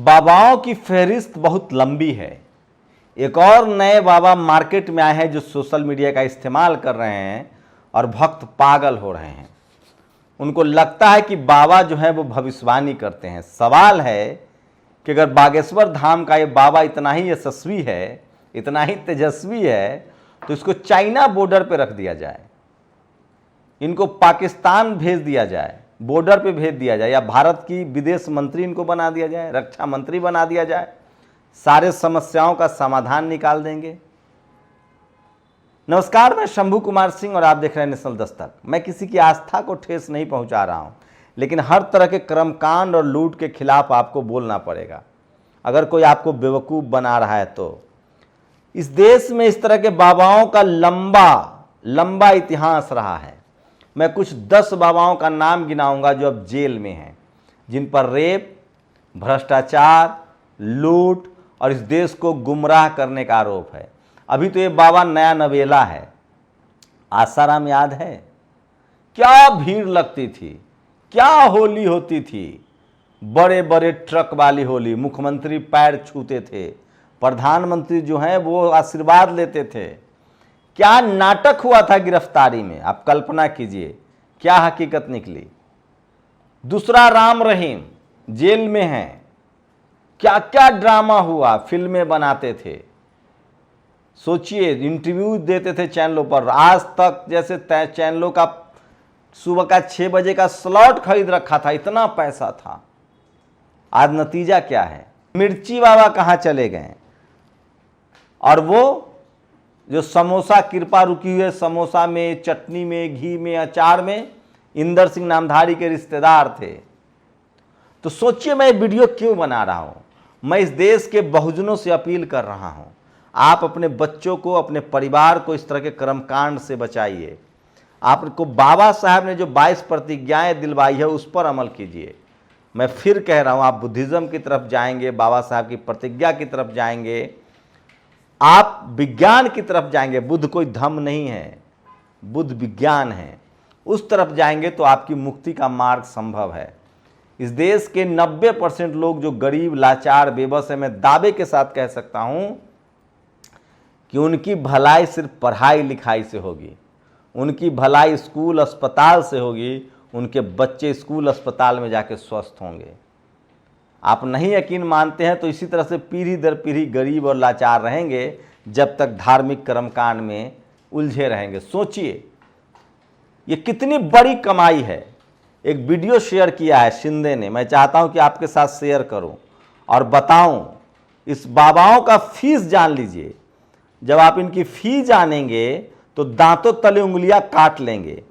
बाबाओं की फहरिस्त बहुत लंबी है। एक और नए बाबा मार्केट में आए हैं जो सोशल मीडिया का इस्तेमाल कर रहे हैं और भक्त पागल हो रहे हैं। उनको लगता है कि बाबा जो है वो भविष्यवाणी करते हैं। सवाल है कि अगर बागेश्वर धाम का ये बाबा इतना ही यशस्वी है, इतना ही तेजस्वी है, तो इसको चाइना बॉर्डर पे रख दिया जाए, इनको पाकिस्तान भेज दिया जाए, बॉर्डर पे भेज दिया जाए, या भारत की विदेश मंत्री इनको बना दिया जाए, रक्षा मंत्री बना दिया जाए, सारे समस्याओं का समाधान निकाल देंगे। नमस्कार, मैं शंभू कुमार सिंह और आप देख रहे हैं नेशनल दस्तक। मैं किसी की आस्था को ठेस नहीं पहुंचा रहा हूं, लेकिन हर तरह के कर्मकांड और लूट के खिलाफ आपको बोलना पड़ेगा। अगर कोई आपको बेवकूफ़ बना रहा है तो इस देश में इस तरह के बाबाओं का लंबा इतिहास रहा है। मैं कुछ 10 बाबाओं का नाम गिनाऊंगा जो अब जेल में हैं, जिन पर रेप, भ्रष्टाचार, लूट और इस देश को गुमराह करने का आरोप है। अभी तो ये बाबा नया नवेला है। आसाराम याद है? क्या भीड़ लगती थी, क्या होली होती थी। बड़े बड़े ट्रक वाली होली, मुख्यमंत्री पैर छूते थे, प्रधानमंत्री जो हैं वो आशीर्वाद लेते थे। क्या नाटक हुआ था गिरफ्तारी में, आप कल्पना कीजिए क्या हकीकत निकली। दूसरा राम रहीम जेल में हैं। क्या क्या ड्रामा हुआ, फिल्में बनाते थे। सोचिए, इंटरव्यू देते थे चैनलों पर। आज तक जैसे चैनलों का सुबह का 6 बजे का स्लॉट खरीद रखा था, इतना पैसा था। आज नतीजा क्या है? मिर्ची बाबा कहाँ चले गए? और वो जो समोसा कृपा रुकी हुई है, समोसा में, चटनी में, घी में, अचार में, इंदर सिंह नामधारी के रिश्तेदार थे। तो सोचिए मैं वीडियो क्यों बना रहा हूं। मैं इस देश के बहुजनों से अपील कर रहा हूं, आप अपने बच्चों को, अपने परिवार को इस तरह के कर्मकांड से बचाइए। आपको बाबा साहब ने जो 22 प्रतिज्ञाएं दिलवाई है उस पर अमल कीजिए। मैं फिर कह रहा हूं, आप बुद्धिज्म की तरफ जाएंगे, बाबा साहब की प्रतिज्ञा की तरफ जाएंगे, आप विज्ञान की तरफ जाएंगे। बुद्ध कोई धम्म नहीं है, बुद्ध विज्ञान है। उस तरफ जाएंगे तो आपकी मुक्ति का मार्ग संभव है। इस देश के 90% लोग जो गरीब, लाचार, बेबस है, मैं दावे के साथ कह सकता हूं कि उनकी भलाई सिर्फ पढ़ाई लिखाई से होगी। उनकी भलाई स्कूल अस्पताल से होगी। उनके बच्चे स्कूल अस्पताल में जाके स्वस्थ होंगे। आप नहीं यकीन मानते हैं तो इसी तरह से पीढ़ी दर पीढ़ी गरीब और लाचार रहेंगे जब तक धार्मिक कर्मकांड में उलझे रहेंगे। सोचिए ये कितनी बड़ी कमाई है। एक वीडियो शेयर किया है शिंदे ने, मैं चाहता हूं कि आपके साथ शेयर करूं और बताऊं। इस बाबाओं का फीस जान लीजिए। जब आप इनकी फी जानेंगे तो दांतों तले उंगलियां काट लेंगे।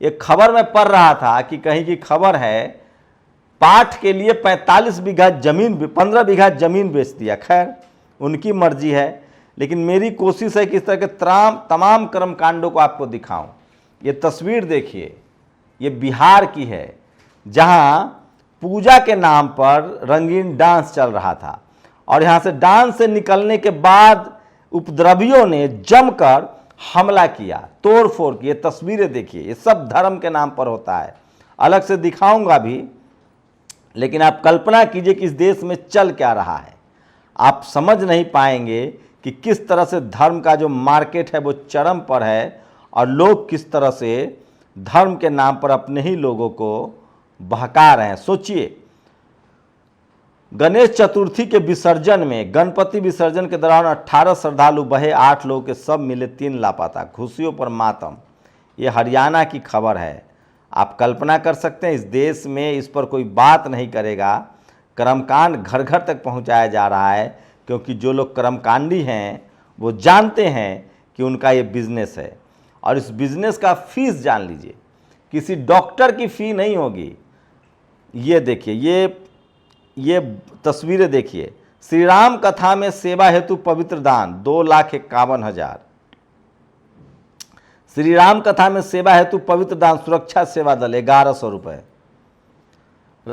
एक खबर में पढ़ रहा था कि कहीं की खबर है, पाठ के लिए 45 बीघा जमीन, 15 बीघा जमीन बेच दिया। खैर उनकी मर्जी है, लेकिन मेरी कोशिश है कि इस तरह के तमाम कर्मकांडों को आपको दिखाऊं। ये तस्वीर देखिए, ये बिहार की है, जहां पूजा के नाम पर रंगीन डांस चल रहा था और यहां से डांस से निकलने के बाद उपद्रवियों ने जमकर हमला किया, तोड़ फोड़ की। ये तस्वीरें देखिए, ये सब धर्म के नाम पर होता है। अलग से दिखाऊंगा भी, लेकिन आप कल्पना कीजिए कि इस देश में चल क्या रहा है। आप समझ नहीं पाएंगे कि किस तरह से धर्म का जो मार्केट है वो चरम पर है और लोग किस तरह से धर्म के नाम पर अपने ही लोगों को बहका रहे हैं। सोचिए, गणेश चतुर्थी के विसर्जन में, गणपति विसर्जन के दौरान 18 श्रद्धालु बहे, 8 लोगों के सब मिले, 3 लापता, खुशियों पर मातम। ये हरियाणा की खबर है। आप कल्पना कर सकते हैं इस देश में इस पर कोई बात नहीं करेगा। कर्मकांड घर घर तक पहुंचाया जा रहा है, क्योंकि जो लोग कर्मकांडी हैं वो जानते हैं कि उनका ये बिजनेस है। और इस बिजनेस का फीस जान लीजिए, किसी डॉक्टर की फ़ी नहीं होगी। ये देखिए, ये तस्वीरें देखिए। श्री राम कथा में सेवा हेतु पवित्र दान 2,51,000। श्री राम कथा में सेवा हेतु पवित्र दान सुरक्षा सेवा दल 1100 रुपये।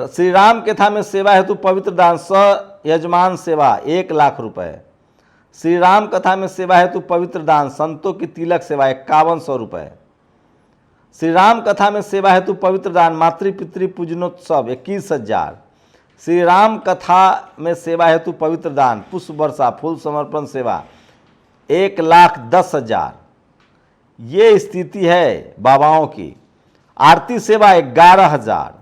श्री राम कथा में सेवा हेतु पवित्र दान यजमान सेवा 1,00,000 रुपये। श्री राम कथा में सेवा हेतु पवित्र दान संतों की तिलक सेवा 5100 रुपये। श्री राम कथा में सेवा हेतु पवित्र दान मातृ पितृ पूजनोत्सव 21,000। श्री राम कथा में सेवा हेतु पवित्र दान, पुष्प वर्षा, फूल समर्पण सेवा 1,10,000। ये स्थिति है बाबाओं की। आरती सेवा 11,000।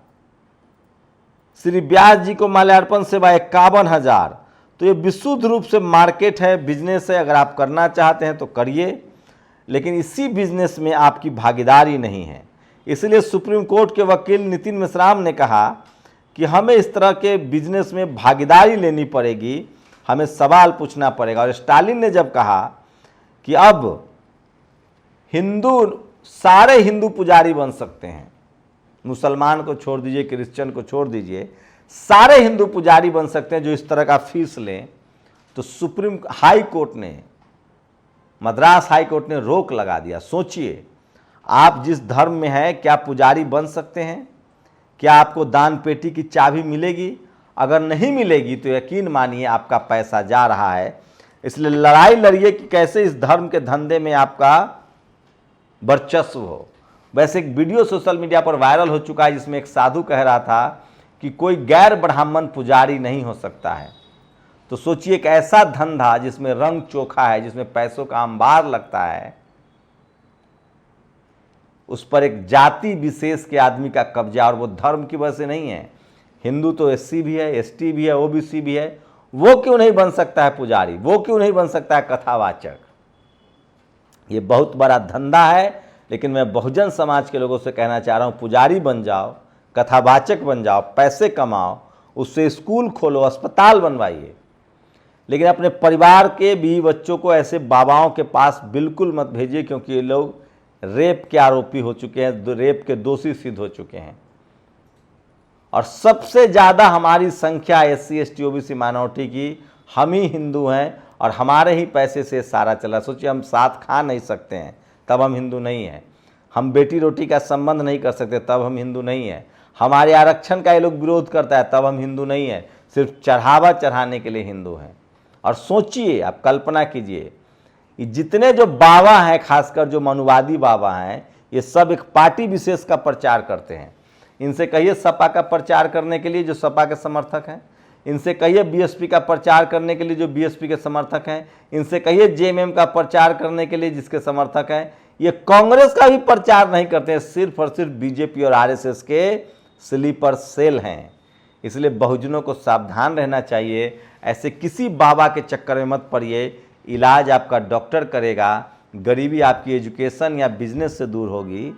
श्री व्यास जी को माल्यार्पण सेवा 51,000। तो ये विशुद्ध रूप से मार्केट है, बिजनेस है। अगर आप करना चाहते हैं तो करिए, लेकिन इसी बिजनेस में आपकी भागीदारी नहीं है। इसलिए सुप्रीम कोर्ट के वकील नितिन मिश्राम ने कहा कि हमें इस तरह के बिजनेस में भागीदारी लेनी पड़ेगी, हमें सवाल पूछना पड़ेगा। और स्टालिन ने जब कहा कि अब सारे हिंदू पुजारी बन सकते हैं, मुसलमान को छोड़ दीजिए, क्रिश्चियन को छोड़ दीजिए, सारे हिंदू पुजारी बन सकते हैं जो इस तरह का फीस लें, तो सुप्रीम हाई कोर्ट ने, मद्रास हाई कोर्ट ने रोक लगा दिया। सोचिए, आप जिस धर्म में हैं, क्या पुजारी बन सकते हैं? क्या आपको दान पेटी की चाबी मिलेगी? अगर नहीं मिलेगी तो यकीन मानिए आपका पैसा जा रहा है। इसलिए लड़ाई लड़िए कि कैसे इस धर्म के धंधे में आपका वर्चस्व हो। वैसे एक वीडियो सोशल मीडिया पर वायरल हो चुका है जिसमें एक साधु कह रहा था कि कोई गैर ब्राह्मण पुजारी नहीं हो सकता है। तो सोचिए, एक ऐसा धंधा जिसमें रंग चोखा है, जिसमें पैसों का अंबार लगता है, उस पर एक जाति विशेष के आदमी का कब्जा, और वो धर्म की वजह से नहीं है। हिंदू तो एससी भी है, एसटी भी है, ओबीसी भी है। वो क्यों नहीं बन सकता है पुजारी? वो क्यों नहीं बन सकता है कथावाचक? ये बहुत बड़ा धंधा है। लेकिन मैं बहुजन समाज के लोगों से कहना चाह रहा हूँ, पुजारी बन जाओ, कथावाचक बन जाओ, पैसे कमाओ, उससे स्कूल खोलो, अस्पताल बनवाइए। लेकिन अपने परिवार के भी बच्चों को ऐसे बाबाओं के पास बिल्कुल मत भेजिए, क्योंकि ये लोग रेप के आरोपी हो चुके हैं, रेप के दोषी सिद्ध हो चुके हैं। और सबसे ज़्यादा हमारी संख्या एससी एसटी ओबीसी माइनॉरिटी की, हम ही हिंदू हैं और हमारे ही पैसे से सारा चला। सोचिए, हम साथ खा नहीं सकते हैं तब हम हिंदू नहीं हैं। हम बेटी रोटी का संबंध नहीं कर सकते तब हम हिंदू नहीं हैं। हमारे आरक्षण का ये लोग विरोध करता है तब हम हिंदू नहीं हैं। सिर्फ चढ़ावा चढ़ाने के लिए हिंदू हैं। और सोचिए, आप कल्पना कीजिए, जितने जो बाबा हैं, खासकर जो मनुवादी बाबा हैं, ये सब एक पार्टी विशेष का प्रचार करते हैं। इनसे कहिए सपा का प्रचार करने के लिए जो सपा के समर्थक हैं, इनसे कहिए बीएसपी का प्रचार करने के लिए जो बीएसपी के समर्थक हैं, इनसे कहिए जेएमएम का प्रचार करने के लिए जिसके समर्थक हैं। ये कांग्रेस का भी प्रचार नहीं करते हैं, सिर्फ और सिर्फ बीजेपी और आरएसएस के स्लीपर सेल हैं। इसलिए बहुजनों को सावधान रहना चाहिए। ऐसे किसी बाबा के चक्कर में मत पड़िए। इलाज आपका डॉक्टर करेगा, गरीबी आपकी एजुकेशन या बिजनेस से दूर होगी।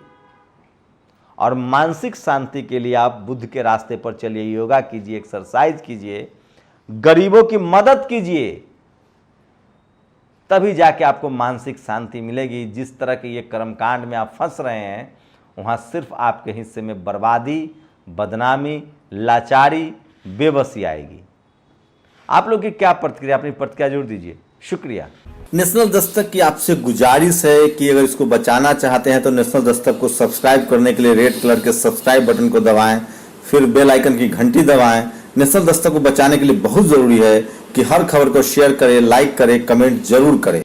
और मानसिक शांति के लिए आप बुद्ध के रास्ते पर चलिए, योगा कीजिए, एक्सरसाइज कीजिए, गरीबों की मदद कीजिए, तभी जाके आपको मानसिक शांति मिलेगी। जिस तरह के ये कर्मकांड में आप फंस रहे हैं, वहाँ सिर्फ आपके हिस्से में बर्बादी, बदनामी, लाचारी, बेबसी आएगी। आप लोग की क्या प्रतिक्रिया? अपनी प्रतिक्रिया जरूर दीजिए। शुक्रिया। नेशनल दस्तक की आपसे गुजारिश है कि अगर इसको बचाना चाहते हैं तो नेशनल दस्तक को सब्सक्राइब करने के लिए रेड कलर के सब्सक्राइब बटन को दबाएं, फिर बेल आइकन की घंटी दबाएं। नेशनल दस्तक को बचाने के लिए बहुत जरूरी है कि हर खबर को शेयर करें, लाइक करें, कमेंट जरूर करें।